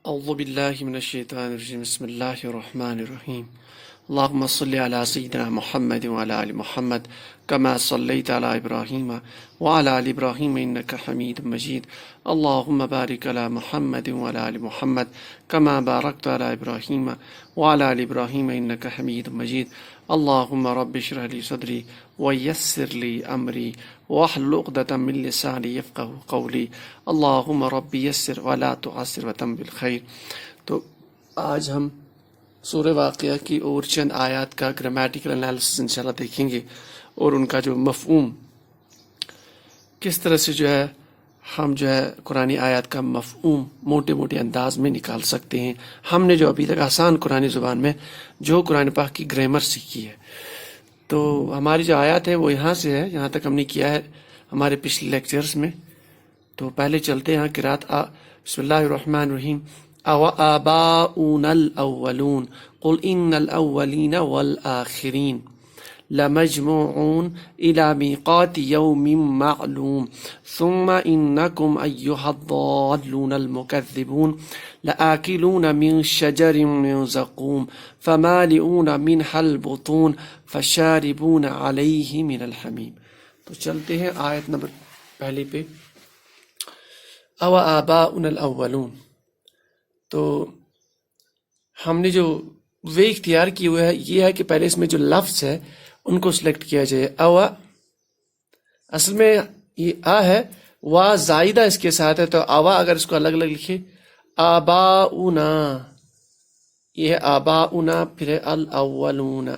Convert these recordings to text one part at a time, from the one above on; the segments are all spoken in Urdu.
اعوذ باللہ من الشیطان الرجیم بسم اللہ الرحمن الرحیم اللہم صلی علی سیدنا محمد وعلی آل محمد کما صلیت علی ابراہیم وعلی آل ابراہیم انک حمید مجید اللہم بارک علی محمد وعلی آل محمد کما بارکت علی ابراہیم وعلی آل ابراہیم انک حمید مجید اللہم رب اشرح لی صدری ویسر لی امری واحلل عقدۃ من لسانی یفقہوا قولی اللہم رب یسر ولا تعسر وتم بالخیر۔ تو آج ہم سورہ واقعہ کی اور چند آیات کا گرامیٹیکل انالیسس انشاءاللہ دیکھیں گے اور ان کا جو مفہوم کس طرح سے ہم قرآن آیات کا مفہوم موٹے موٹے انداز میں نکال سکتے ہیں۔ ہم نے جو ابھی تک آسان قرآن زبان میں جو قرآن پاک کی گرامر سیکھی ہے، تو ہماری جو آیات ہے وہ یہاں سے ہے، یہاں تک ہم نے کیا ہے ہمارے پچھلے لیکچرز میں۔ تو پہلے چلتے ہیں قرات بسم اللہ الرحمن الرحیم أَوَآبَاؤُنَا الْأَوَّلُونَ قُلْ إِنَّ الْأَوَّلِينَ وَالْآخِرِينَ لَمَجْمُوعُونَ إِلَى مِيقَاتِ يَوْمٍ مَّعْلُومٍ ثُمَّ إِنَّكُمْ أَيُّهَا الضَّالُّونَ الْمُكَذِّبُونَ لَآكِلُونَ مِن شَجَرٍ مِّن زَقُومٍ فَمَالِئُونَ مِنْهَا الْبُطُونَ فَشَارِبُونَ عَلَيْهِ مِنَ الْحَمِيمِ۔ تو چلتے ہیں آیت نمبر پہلے پہ، أَوَآبَاؤُنَا الْأَوَّلُونَ۔ تو ہم نے جو وے اختیار کی ہوئے ہے یہ ہے کہ پہلے اس میں جو لفظ ہے ان کو سلیکٹ کیا جائے۔ اوا اصل میں یہ آ ہے، وا زائدہ اس کے ساتھ ہے، تو اوا اگر اس کو الگ الگ لکھے آباؤنا، یہ ہے آباؤنا، پھر ہے الاولون،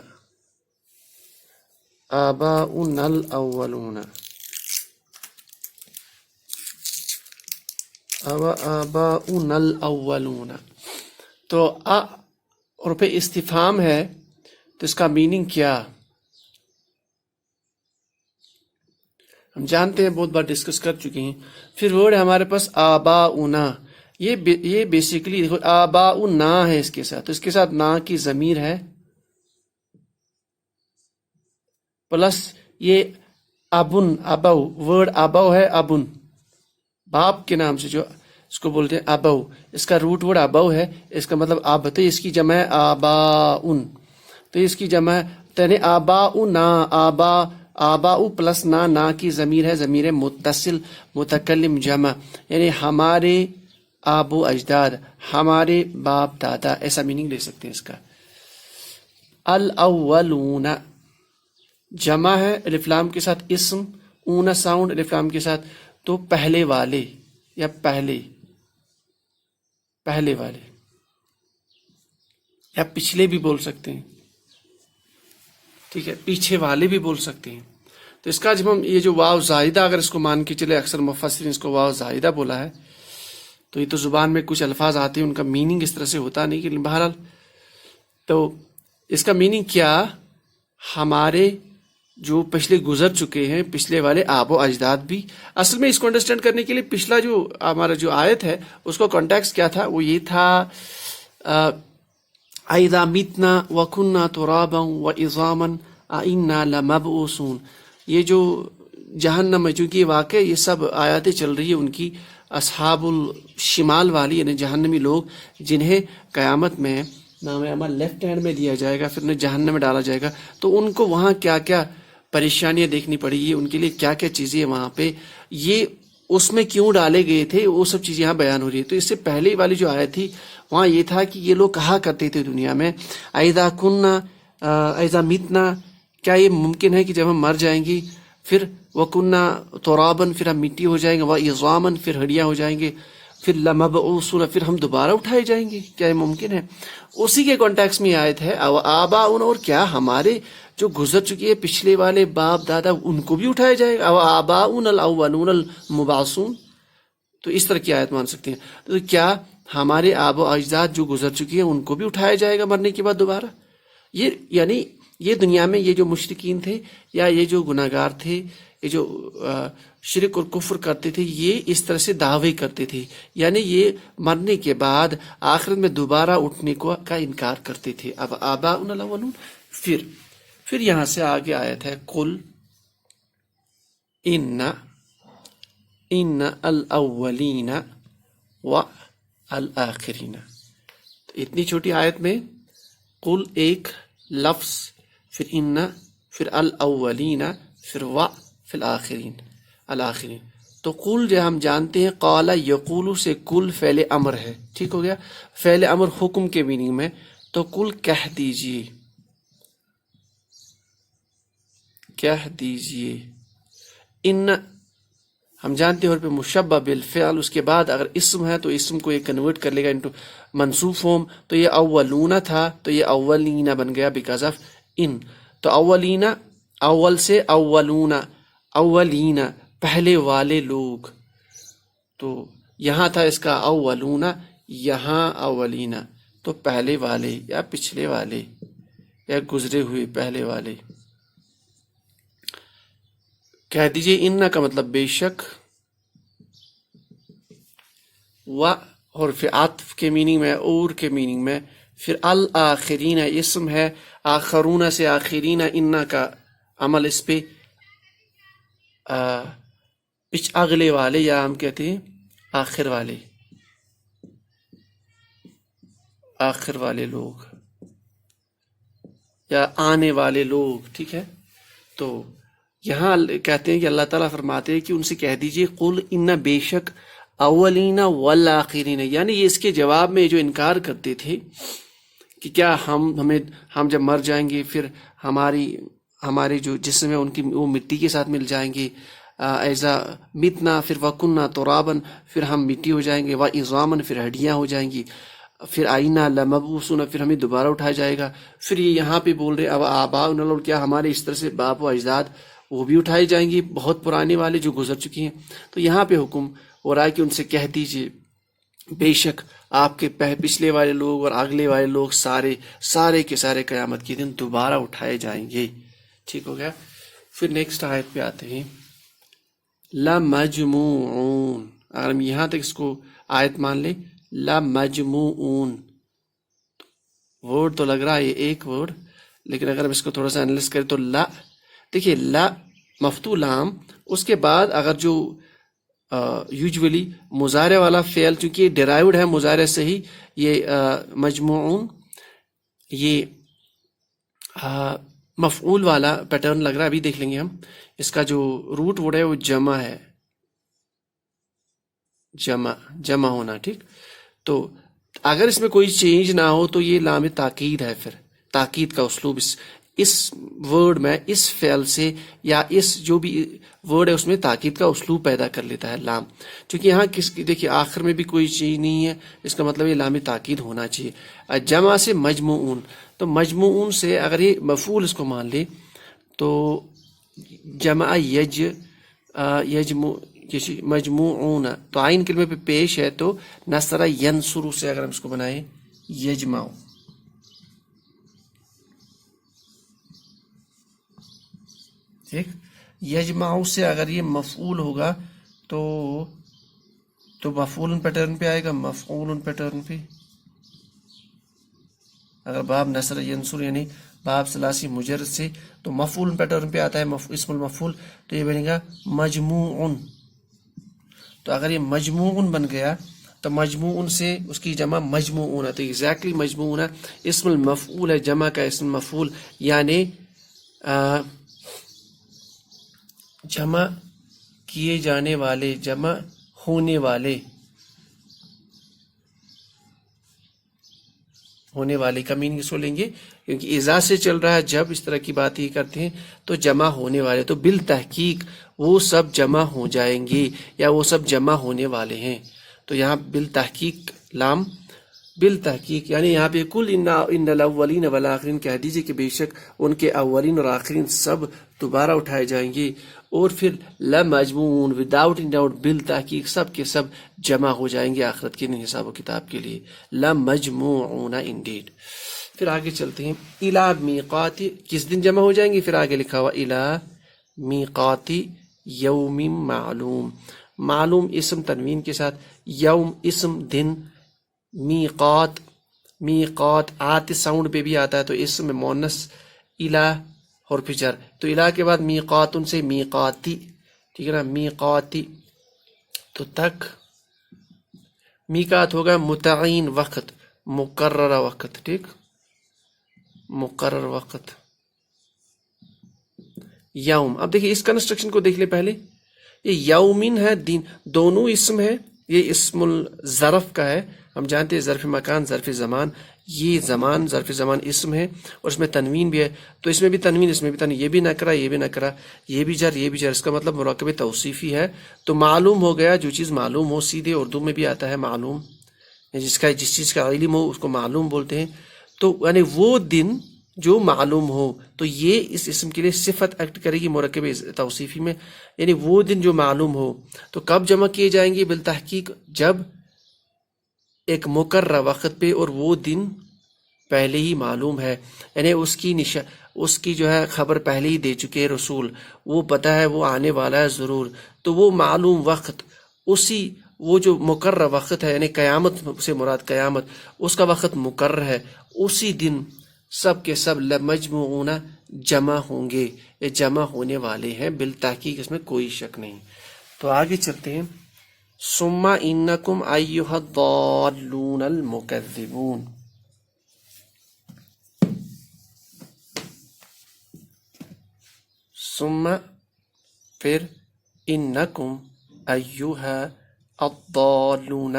آباؤنا الاولون، آباؤنا الاولون۔ تو اور پہ استفہام ہے تو اس کا میننگ کیا؟ ہم جانتے ہیں، بہت بار ڈسکس کر چکے ہیں۔ پھر ورڈ ہے ہمارے پاس آباؤنا، یہ بیسیکلی دیکھو آباؤنا ہے اس کے ساتھ، تو اس کے ساتھ نا کی ضمیر ہے، پلس یہ ابن، ابو، ورڈ ابو ہے، ابن باپ کے نام سے جو اس کو بولتے ہیں ابو، اس کا روٹ ورڈ ابو ہے، اس کا مطلب اب، تو اس کی جمع ہے آباؤن، تو اس کی جمع ہے تینے آباؤنا، آباؤ پلس نا کی ضمیر ہے، ضمیر متصل متکلم جمع، یعنی ہمارے آبو اجداد، ہمارے باپ دادا، ایسا میننگ لے سکتے ہیں اس کا۔ الاولون جمع ہے، الف لام کے ساتھ اسم، اون ساؤنڈ الف لام کے ساتھ، تو پہلے والے یا پہلے والے یا پچھلے بھی بول سکتے ہیں، ٹھیک ہے، پیچھے والے بھی بول سکتے ہیں۔ تو اس کا جب ہم یہ جو واو زائدہ اگر اس کو مان کے چلے، اکثر مفسرین اس کو واو زائدہ بولا ہے، تو یہ تو زبان میں کچھ الفاظ آتے ہیں ان کا میننگ اس طرح سے ہوتا نہیں، کہ بہرحال تو اس کا میننگ کیا، ہمارے جو پچھلے گزر چکے ہیں، پچھلے والے آب و اجداد بھی۔ اصل میں اس کو انڈرسٹینڈ کرنے کے لیے پچھلا جو ہمارا جو آیت ہے اس کو کانٹیکسٹ کیا تھا، وہ یہ تھا اذا متنا وکنا ترابا وعظاما انا لمبعوثون۔ یہ جو جہنم ہے، چونکہ یہ واقع یہ سب آیاتیں چل رہی ہیں ان کی اصحاب الشمال والی، یعنی جہنمی لوگ جنہیں قیامت میں نام عمل لیفٹ ہینڈ میں دیا جائے گا، پھر انہیں جہنم میں ڈالا جائے گا، تو ان کو وہاں کیا کیا پریشانیاں دیکھنی پڑی گی، ان کے لیے کیا کیا چیزیں وہاں پہ یہ اس میں کیوں ڈالے گئے تھے، وہ سب چیزیں یہاں بیان ہو رہی ہے۔ تو اس سے پہلے والی جو آیت تھی وہاں یہ تھا کہ یہ لوگ کہا کرتے تھے دنیا میں اذا کننا اذا متنا، کیا یہ ممکن ہے کہ جب ہم مر جائیں گی، پھر وکننا ترابن، پھر ہم مٹی ہو جائیں گے، وعظاما پھر ہڈیاں ہو جائیں گے، پھر لمبعوثون پھر ہم دوبارہ اٹھائے جائیں گے، کیا یہ ممکن ہے؟ اسی کے کانٹیکس میں آیت ہے آباؤنا، اور کیا ہمارے جو گزر چکی ہے پچھلے والے باپ دادا ان کو بھی اٹھایا جائے گا، آباؤنا الاولون المبعوثون۔ تو اس طرح کی آیت مان سکتے ہیں، تو کیا ہمارے آب و اجداد جو گزر چکی ہیں ان کو بھی اٹھایا جائے گا مرنے کے بعد دوبارہ؟ یہ یعنی یہ دنیا میں یہ جو مشرکین تھے یا یہ جو گناہ گار تھے، یہ جو شرک اور کفر کرتے تھے، یہ اس طرح سے دعوے کرتے تھے، یعنی یہ مرنے کے بعد آخرت میں دوبارہ اٹھنے کا انکار کرتے تھے۔ اب آباؤنا الاولون، پھر یہاں سے آگے آیت ہے قل ان الاولین و الآخرین. تو اتنی چھوٹی آیت میں قل ایک لفظ، پھر ان، پھر الاولین، پھر و، پھر الآخرین، الآخرین. تو قل جو ہم جانتے ہیں قال یقول سے کل فعل امر ہے، ٹھیک ہو گیا، فعل امر حکم کے میننگ میں. تو کل کہہ دیجئے، کہہ دیجئے. ان ہم جانتے ہیں اور پہ مشبہ بالفعل، اس کے بعد اگر اسم ہے تو اسم کو یہ کنورٹ کر لے گا انٹو منصوب فارم. تو یہ اولون تھا تو یہ اولین بن گیا بیکاز آف ان. تو اولین، اول سے اولون، اولین پہلے والے لوگ. تو یہاں تھا اس کا اولون، یہاں اولین، تو پہلے والے یا پچھلے والے یا گزرے ہوئے پہلے والے. کہہ دیجئے ان کا مطلب بے شک، و حرف عطف کے میننگ میں، اور کے میننگ میں. پھر الآخرین اسم ہے، آخرون سے آخرین، ان کا عمل اس پہ اگلے والے، یا ہم کہتے ہیں آخر والے، آخر والے لوگ یا آنے والے لوگ، ٹھیک ہے. تو یہاں کہتے ہیں کہ اللہ تعالیٰ فرماتے ہیں کہ ان سے کہہ دیجئے قل ان، بے شک، اولین والآخرین. یعنی یہ اس کے جواب میں جو انکار کرتے تھے کہ کیا ہم جب مر جائیں گے پھر ہمارے جو جسم ہے ان کی وہ مٹی کے ساتھ مل جائیں گے، ایزا متنا، پھر وکننا ترابن، پھر ہم مٹی ہو جائیں گے، وعظامن، پھر ہڈیاں ہو جائیں گی، پھر آئینہ لمبعوثون، پھر ہمیں دوبارہ اٹھایا جائے گا. پھر یہ یہاں پہ بول رہے اب آباؤنا، کیا ہمارے اس طرح سے باپ و اجداد وہ بھی اٹھائے جائیں گے، بہت پرانے والے جو گزر چکی ہیں. تو یہاں پہ حکم ہو رہا ہے کہ ان سے کہہ دیجئے بے شک آپ کے پچھلے والے لوگ اور اگلے والے لوگ سارے کے سارے قیامت کے دن دوبارہ اٹھائے جائیں گے. ٹھیک ہو گیا. پھر نیکسٹ آیت پہ آتے ہیں، لَمَجْمُوعُونَ. اگر ہم یہاں تک اس کو آیت مان لیں، لَمَجْمُوعُونَ، ورڈ تو لگ رہا ہے یہ ایک ورڈ، لیکن اگر ہم اس کو تھوڑا سا انالائز کریں تو لا، دیکھیے لا مفتوح لام، اس کے بعد اگر جو یوجولی مضارع والا فعل، چونکہ یہ ڈرائیوڈ ہے مضارع سے ہی، یہ مجموعون، یہ مفعول والا پیٹرن لگ رہا ہے. ابھی دیکھ لیں گے ہم، اس کا جو روٹ ورڈ ہے وہ جمع ہے، جمع ہونا. ٹھیک، تو اگر اس میں کوئی چینج نہ ہو تو یہ لام تاکید ہے، پھر تاکید کا اسلوب اس ورڈ میں، اس فعل سے یا اس جو بھی ورڈ ہے اس میں تاکید کا اسلوب پیدا کر لیتا ہے لام. چونکہ یہاں دیکھیے آخر میں بھی کوئی چیز نہیں ہے، اس کا مطلب یہ لام تاکید ہونا چاہیے. جمع سے مجموعون، تو مجموعون سے اگر یہ مفعول اس کو مان لے تو جمع مجموعون، تو آئین کلمے پہ پیش ہے تو نصر ینصر سے اگر ہم اس کو بنائیں یجمع. ٹھیک، یجمع سے اگر یہ مفعول ہوگا تو مفعول پیٹرن پہ آئے گا، مفعول پیٹرن پہ. اگر باب نصر ینصر یعنی باب ثلاثی مجرد سے تو مفعول پیٹرن پہ آتا ہے، اسم المفعول، تو یہ بنے گا مجموعن. تو اگر یہ مجموعن بن گیا تو مجموعن سے اس کی جمع مجموعون ہے، تو ایگزیکٹلی مجموعون اسم المفعول ہے، جمع کا اسم مفعول، یعنی جمع کیے جانے والے، جمع ہونے والے کا میننگ اس کو لیں گے، کیونکہ اذا سے چل رہا ہے، جب اس طرح کی بات ہی کرتے ہیں تو جمع ہونے والے، تو بالتحقیق وہ سب جمع ہو جائیں گے یا وہ سب جمع ہونے والے ہیں. تو یہاں بالتحقیق لام، بالتحقیق یعنی یہاں پہ کل ان الاولین والآخرین، کہہ دیجیے کہ بے شک ان کے اولین اور آخرین سب دوبارہ اٹھائے جائیں گے. اور پھر لمجموعون، وداؤٹ ان ڈاؤٹ، بالتحقیق سب کے سب جمع ہو جائیں گے آخرت کے دن حساب و کتاب کے لیے. لمجموعون انڈیڈ. پھر آگے چلتے ہیں، الی میقات، کس دن جمع ہو جائیں گے؟ پھر آگے لکھا ہوا الی میقات یوم معلوم. معلوم اسم تنوین کے ساتھ، یوم اسم دن، میقات آت ساؤنڈ پہ بھی آتا ہے تو اسم مونس الی اور پھر تو الی کے بعد میقات ان سے میقاتی، ٹھیک ہے نا، میقاتی. تو تک میقات ہوگا متعین وقت، مقررہ وقت، ٹھیک، مقرر وقت. یوم، اب دیکھیے اس کنسٹرکشن کو دیکھ لیں پہلے. یہ یومن ہے، دن، دونوں اسم ہے. یہ اسم الظرف کا ہے، ہم جانتے ہیں ظرف مکان ظرف زمان. یہ زمان ظرف زمان اسم ہے اور اس میں تنوین بھی ہے، تو اس میں بھی تنوین، اس میں بھی تنوین، یہ بھی نکرہ یہ بھی نکرہ، یہ بھی جر یہ بھی جر، اس کا مطلب مرکب توصیفی ہے. تو معلوم ہو گیا، جو چیز معلوم ہو، سیدھے اردو میں بھی آتا ہے معلوم، جس چیز کا علم ہو اس کو معلوم بولتے ہیں. تو یعنی وہ دن جو معلوم ہو، تو یہ اس اسم کے لیے صفت ایکٹ کرے گی مرکب توصیفی میں، یعنی وہ دن جو معلوم ہو. تو کب جمع کیے جائیں گے؟ بالتحقیق جب ایک مقررہ وقت پہ اور وہ دن پہلے ہی معلوم ہے، یعنی اس کی جو ہے خبر پہلے ہی دے چکے رسول، وہ پتہ ہے وہ آنے والا ہے ضرور. تو وہ معلوم وقت، وہ جو مقررہ وقت ہے، یعنی قیامت سے مراد قیامت، اس کا وقت مقرر ہے، اسی دن سب کے سب لمجموعون جمع ہوں گے، یہ جمع ہونے والے ہیں بالتحقیق، اس میں کوئی شک نہیں. تو آگے چلتے ہیں. ثم انکم ایھا الضالون المکذبون. ثم پھر، انکم ایھا الضالون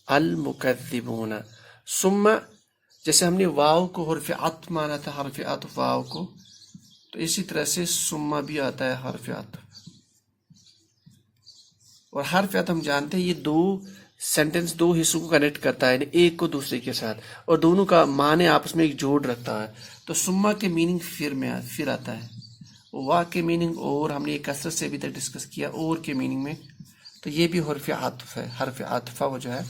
المکذبون. ثم جیسے ہم نے واو کو حرف عطف مانا تھا، حرف عطف واو کو، تو اسی طرح سے ثم بھی آتا ہے حرف عطف. اور حرف عطف ہم جانتے ہیں یہ دو سینٹنس، دو حصوں کو کنیکٹ کرتا ہے، یعنی ایک کو دوسرے کے ساتھ، اور دونوں کا معنی آپس میں ایک جوڑ رکھتا ہے. تو ثم کے میننگ پھر آتا ہے، وا کے میننگ اور، ہم نے یہ کثرت سے ابھی تک ڈسکس کیا، اور کے میننگ میں. تو یہ بھی حرف عطف ہے، حرف عطفہ وہ جو ہے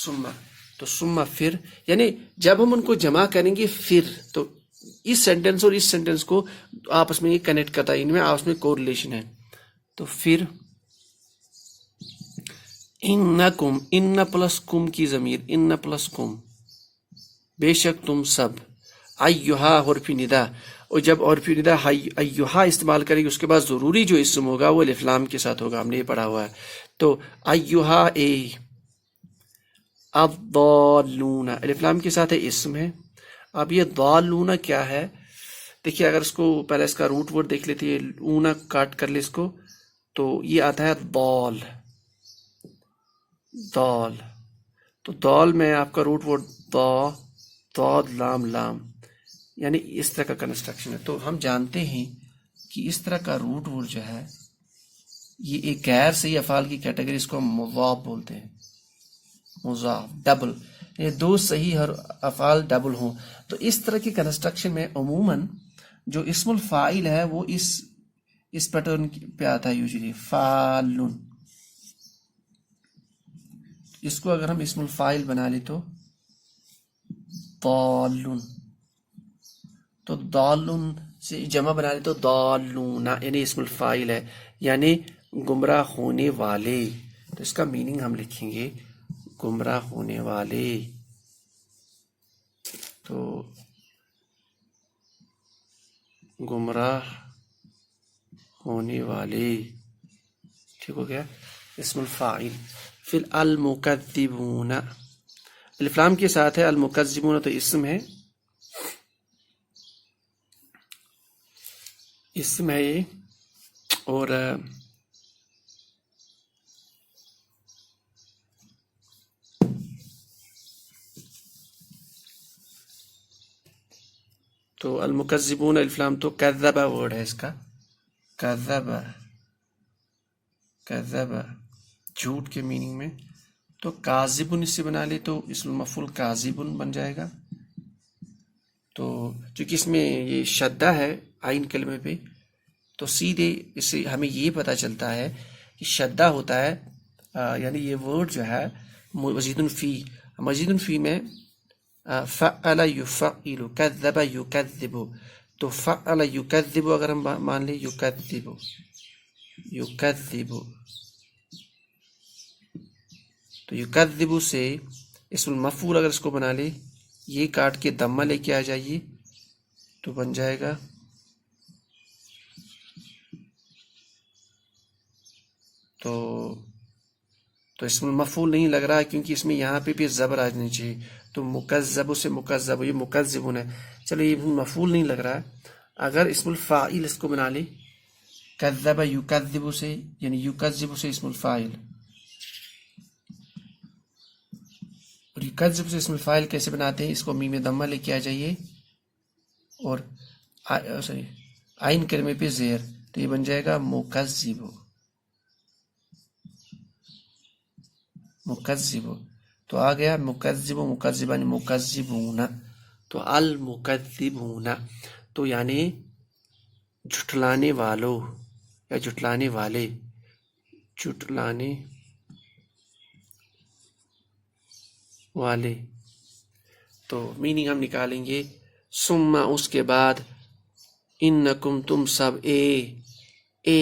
ثم. تو ثم پھر، یعنی جب ہم ان کو جمع کریں گے پھر، تو اس سینٹنس اور اس سینٹنس کو آپس میں یہ کنیکٹ کرتا ہے، ان میں آپس میں کوریلیشن ہے. تو پھر انکم، ان پلس کم کی ضمیر، ان پلس کم، بے شک تم سب، ایھا حرف ندا، اور جب حرف ندا ایھا استعمال کرے گی اس کے بعد ضروری جو اسم ہوگا وہ الف لام کے ساتھ ہوگا، ہم نے یہ پڑھا ہوا ہے. تو ایھا اے الضالون، الف لام کے ساتھ ہے، اسم ہے. اب یہ ضالون کیا ہے؟ دیکھیے اگر اس کو پہلے اس کا روٹ ورڈ دیکھ لیتے ہیں، اونا کاٹ کر لے اس کو، تو یہ آتا ہے ضال. ضال، تو ضال میں آپ کا روٹ ورڈ ضاد لام لام، یعنی اس طرح کا کنسٹرکشن ہے. تو ہم جانتے ہیں کہ اس طرح کا روٹ ورڈ جو ہے یہ ایک غیر صحیح افعال کی کیٹیگری، اس کو ہم مضاف بولتے ہیں. مضاف، ڈبل، یہ دو صحیح افعال ڈبل ہوں. تو اس طرح کی کنسٹرکشن میں عموماً جو اسم الفاعل ہے وہ اس پیٹرن پہ آتا ہے یوزلی، فعلن. اس کو اگر ہم اسم الفاعل بنا لیں تو ضالن، تو ضالن سے جمع بنا لیں تو ضالون، یعنی اسم الفاعل ہے، یعنی گمراہ ہونے والے. تو اس کا میننگ ہم لکھیں گے گمراہ ہونے والے. تو گمراہ ہونے والے، ٹھیک ہو گیا، اسم الفاعل. پھر المکذبون، الف لام کے ساتھ ہے، المکذبون تو اسم ہے، اسم ہے یہ. اور تو المکذبون الف لام تو کذب ورڈ ہے اس کا، کذب، کذب جھوٹ کے میننگ میں. تو کاذبن اس سے بنا لے تو اسم المفعول کاذبن بن جائے گا. تو چونکہ اس میں یہ شدہ ہے عین کلمے پہ، تو سیدھے اس سے ہمیں یہ پتہ چلتا ہے کہ شدہ ہوتا ہے، یعنی یہ ورڈ جو ہے مزید فی میں فعل یفعل، کذب یکذب، تو فعل یکذب اگر ہم مان لیں یکذب، تو یکذب سے اسم المفعول اگر اس کو بنا لے، یہ کاٹ کے دمہ لے کے آ جائیے تو بن جائے گا تو تو اسم المفعول نہیں لگ رہا کیونکہ اس میں یہاں پہ بھی زبر آ جانی چاہیے. تو مکذب سے مکذب، یہ مکذبون ہے. چلو یہ مفعول نہیں لگ رہا ہے. اگر اسم الفاعل اس کو بنا لے کذب یکذب سے، یعنی یکذب سے اسم الفاعل، اور یکذب سے اسم الفاعل کیسے بناتے ہیں؟ اس کو میم ضمہ لے کے آ جائیے اور عین کلمے پہ زیر، تو یہ بن جائے گا مکذب. مکذب تو آ گیا مکذب مکذبان مکذبون. تو المکذبون تو یعنی جھٹلانے والوں یا جھٹلانے والے، جھٹلانے والے. تو میننگ ہم نکالیں گے ثم اس کے بعد انکم تم سب اے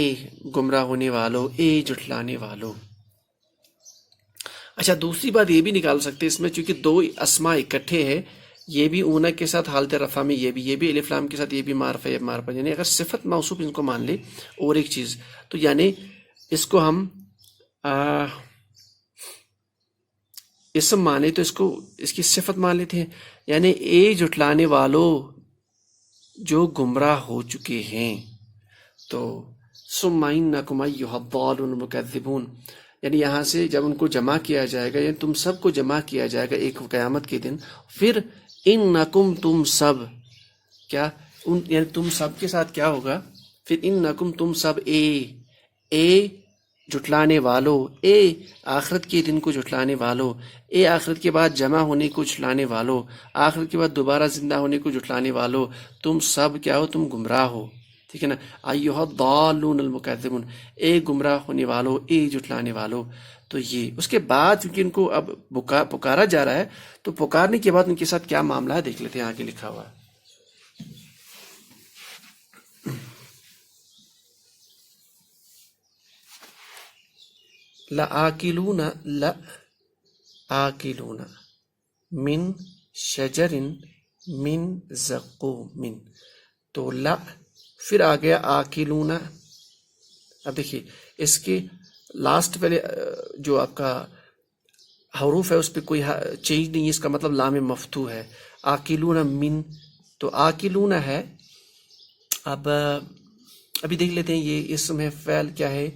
گمراہ ہونے والوں، اے جھٹلانے والوں. اچھا دوسری بات یہ بھی نکال سکتے اس میں، چونکہ دو اسماء اکٹھے ہیں، یہ بھی اونا کے ساتھ حالت رفع میں، یہ بھی الف لام کے ساتھ، یہ بھی معرفہ یہ معرفہ، یعنی اگر صفت موصوف ان کو مان لے. اور ایک چیز تو یعنی اس کو ہم اسم مانے تو اس کی صفت مان لیتے ہیں، یعنی اے جھٹلانے والوں جو گمراہ ہو چکے ہیں. تو ثم انکم ایھا الضالون المکذبون، یعنی یہاں سے جب ان کو جمع کیا جائے گا، یعنی تم سب کو جمع کیا جائے گا ایک قیامت کے دن، پھر انکم تم سب کیا یعنی تم سب کے ساتھ کیا ہوگا؟ پھر انکم تم سب اے جھٹلانے والوں، اے آخرت کے دن کو جھٹلانے والوں، اے آخرت کے بعد جمع ہونے کو جھٹلانے والوں، آخرت کے بعد دوبارہ زندہ ہونے کو جھٹلانے والوں، تم سب کیا ہو؟ تم گمراہ ہو. ٹھیک ہے نا؟ ایھا الضالون المکذبون، اے گمراہ ہونے والوں، اے جھٹلانے والوں. تو یہ اس کے بعد چونکہ ان کو اب پکارا جا رہا ہے، تو پکارنے کے بعد ان کے ساتھ کیا معاملہ ہے دیکھ لیتے ہیں. آگے لکھا ہوا ہے لآکلون من شجر من زقوم. تو لا پھر آ گیا آکلون. اب دیکھیے اس کے لاسٹ پہلے جو آپ کا حروف ہے اس پہ کوئی چینج نہیں ہے، اس کا مطلب لام مفتوح ہے. آکلون من، تو آکلون ہے. اب ابھی دیکھ لیتے ہیں یہ اسم ہے، فعل کیا ہے؟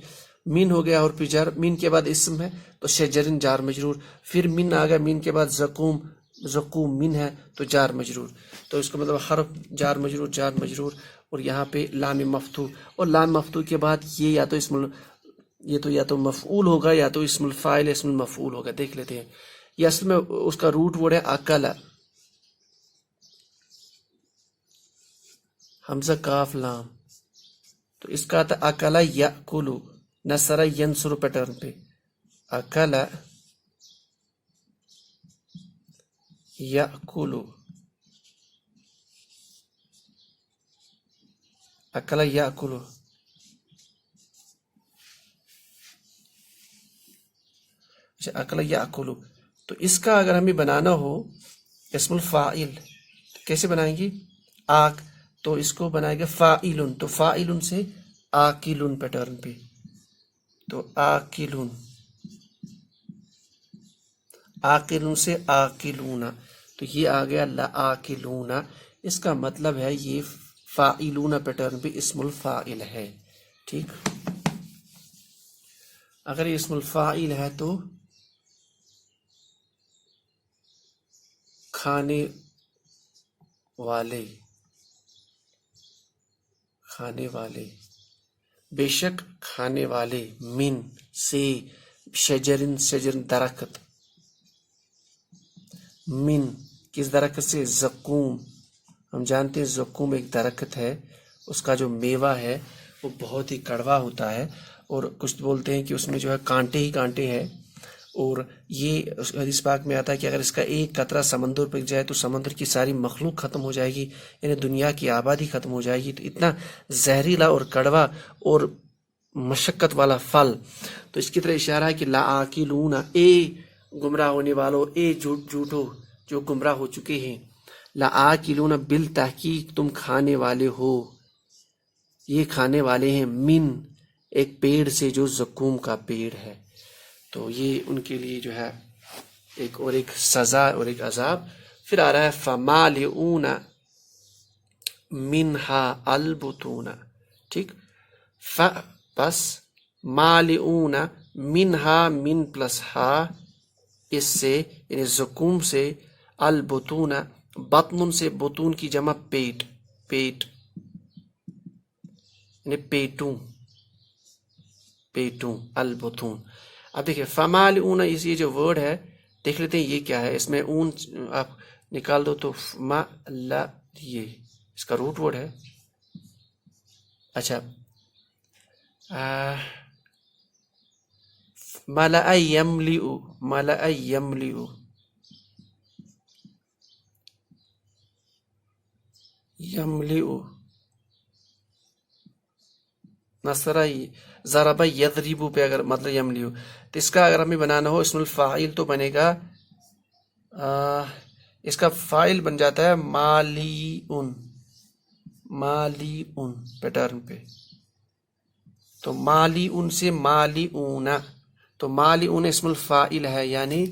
من ہو گیا اور پھر جر، من کے بعد اسم ہے تو شجرن جار مجرور، پھر من آ گیا، من کے بعد زقوم من ہے تو جار مجرور. تو اس کا مطلب حرف جار مجرور اور یہاں پہ لام مفتوح، اور لام مفتوح کے بعد یہ یا تو مفعول ہوگا یا تو اسم الفاعل اسم المفعول ہوگا. دیکھ لیتے ہیں یہ اصل میں اس کا روٹ ورڈ ہے اکلا، حمزہ کاف لام، تو اس کا آتا اکلا یاکلو، نصر ینصر پیٹرن پہ، اکلا یاکلو، اکلا یاکلو. اچھا اکلا یاکلو، تو اس کا اگر ہمیں بنانا ہو اسم الفاعل تو کیسے بنائیں گے؟ تو اس کو بنائے گا فاعلن، تو فاعلن سے آکلن پیٹرن پہ، تو آکلن، آکلن سے آکلون، تو یہ آ گیا لآکلون. اس کا مطلب ہے یہ فاعلون پیٹرن پہ اسم الفاعل ہے. ٹھیک، اگر یہ اسم الفاعل ہے تو کھانے والے، بے شک کھانے والے، من سے، شجرن درخت، من کس درخت سے؟ زقوم. ہم جانتے ہیں زقوم ایک درخت ہے، اس کا جو میوہ ہے وہ بہت ہی کڑوا ہوتا ہے، اور کچھ بولتے ہیں کہ اس میں جو ہے کانٹے ہی کانٹے ہیں، اور یہ حدیث پاک میں آتا ہے کہ اگر اس کا ایک قطرہ سمندر پہ جائے تو سمندر کی ساری مخلوق ختم ہو جائے گی، یعنی دنیا کی آبادی ختم ہو جائے گی. تو اتنا زہریلا اور کڑوا اور مشقت والا پھل. تو اس کی طرح اشارہ ہے کہ لآکلون، اے گمراہ ہونے والوں، اے جھوٹو جو گمراہ ہو چکے ہیں، لآکلون بالتحقیق تم کھانے والے ہو، یہ کھانے والے ہیں، من ایک پیڑ سے جو زقوم کا پیڑ ہے. تو یہ ان کے لیے جو ہے ایک سزا اور ایک عذاب. پھر آ رہا ہے فمالئون منہا البطون. ٹھیک، بس مالئون منہا، من پلس ہا، اس سے یعنی زکوم سے، البطون بطن سے، بطون کی جمع پیٹ، پیٹ یعنی پیٹوں، پیٹوں، البطون. اب دیکھیں فمالئون، یہ جو ورڈ ہے دیکھ لیتے ہیں یہ کیا ہے. اس میں اون آپ نکال دو تو یہ اس کا روٹ ورڈ ہے. اچھا، ملأ یملئ، ملأ یملئ، یملئ، نصر ضرب یضرب پہ اگر مطلب یملئ، تو اس کا اگر ہمیں بنانا ہو اسم الفاعل تو بنے گا، اس کا فاعل بن جاتا ہے مالیون، مالیون پیٹرن پہ. تو مالیون سے مالیون، تو مالیون اسم الفاعل ہے یعنی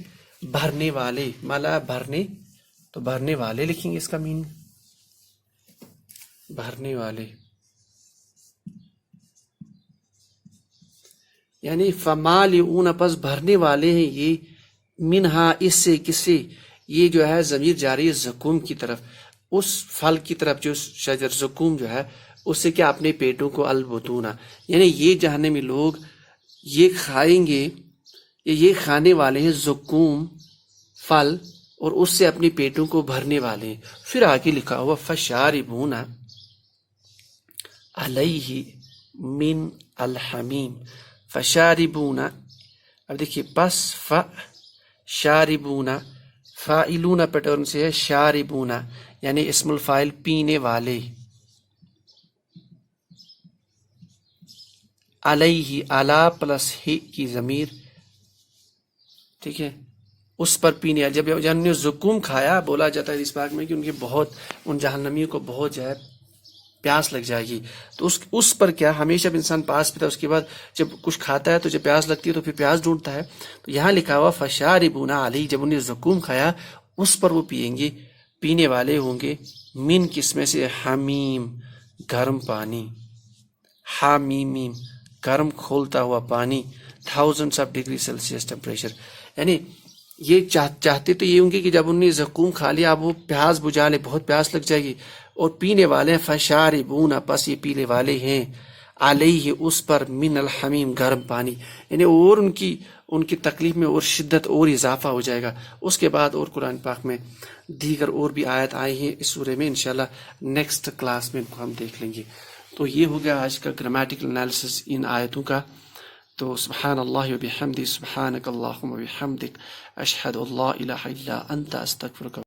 بھرنے والے. ملا بھرنے، تو بھرنے والے لکھیں گے اس کا میننگ، بھرنے والے. یعنی فمالئون پس بھرنے والے ہیں یہ، منہا اس سے، کس سے، یہ جو ہے ضمیر جاری ہے زکوم کی طرف، اس پھل کی طرف جو شجر زکوم جو ہے اس سے کیا اپنے پیٹوں کو البطون، یعنی یہ جہنمی لوگ یہ کھائیں گے، یہ کھانے والے ہیں زکوم پھل، اور اس سے اپنے پیٹوں کو بھرنے والے ہیں. پھر آگے لکھا ہوا فشاربون علیہ من الحمیم، فشاربون. اب دیکھیے پس شاربون فاعلون پیٹرن سے ہے، شاربون یعنی اسم الفاعل پینے والے. علیہ علا پلس ہی کی ضمیر، ٹھیک ہے، اس پر پینے. جب جہنم نے زکوم کھایا، بولا جاتا ہے اس پاک میں کہ ان کے بہت، ان جہنمیوں کو بہت جو ہے پیاس لگ جائے گی. تو اس پر کیا ہمیشہ جب انسان پاس پیتا ہے اس کے بعد جب کچھ کھاتا ہے تو جب پیاس لگتی ہے تو پھر پیاس ڈھونڈتا ہے. تو یہاں لکھا ہوا فشاربون علیہ، جب انہیں زکوم کھایا اس پر وہ پیئیں گے، پینے والے ہوں گے، من کس میں سے، حمیم گرم پانی، حامیم گرم کھولتا ہوا پانی، thousands of degree Celsius temperature. یعنی یہ چاہتے تو یہ ہوں گے کہ جب انہوں نے زکوم کھا لیا اب وہ پیاس بجھا لے، بہت پیاس لگ جائے گی، اور پینے والے ہیں فشاربون پس یہ پینے والے ہیں، علیہ اس پر، من الحمیم گرم پانی. یعنی اور ان کی تکلیف میں اور شدت اور اضافہ ہو جائے گا. اس کے بعد اور قرآن پاک میں دیگر اور بھی آیت آئی ہیں اس سورے میں، انشاءاللہ نیکسٹ کلاس میں ہم دیکھ لیں گے. تو یہ ہو گیا آج کا گرامیٹیکل انالیسس ان آیتوں کا. تو سبحان اللہ و بحمدہ، سبحانک اللہم و بحمدک، اشہد ان لا الہ الا انت، استغفرک.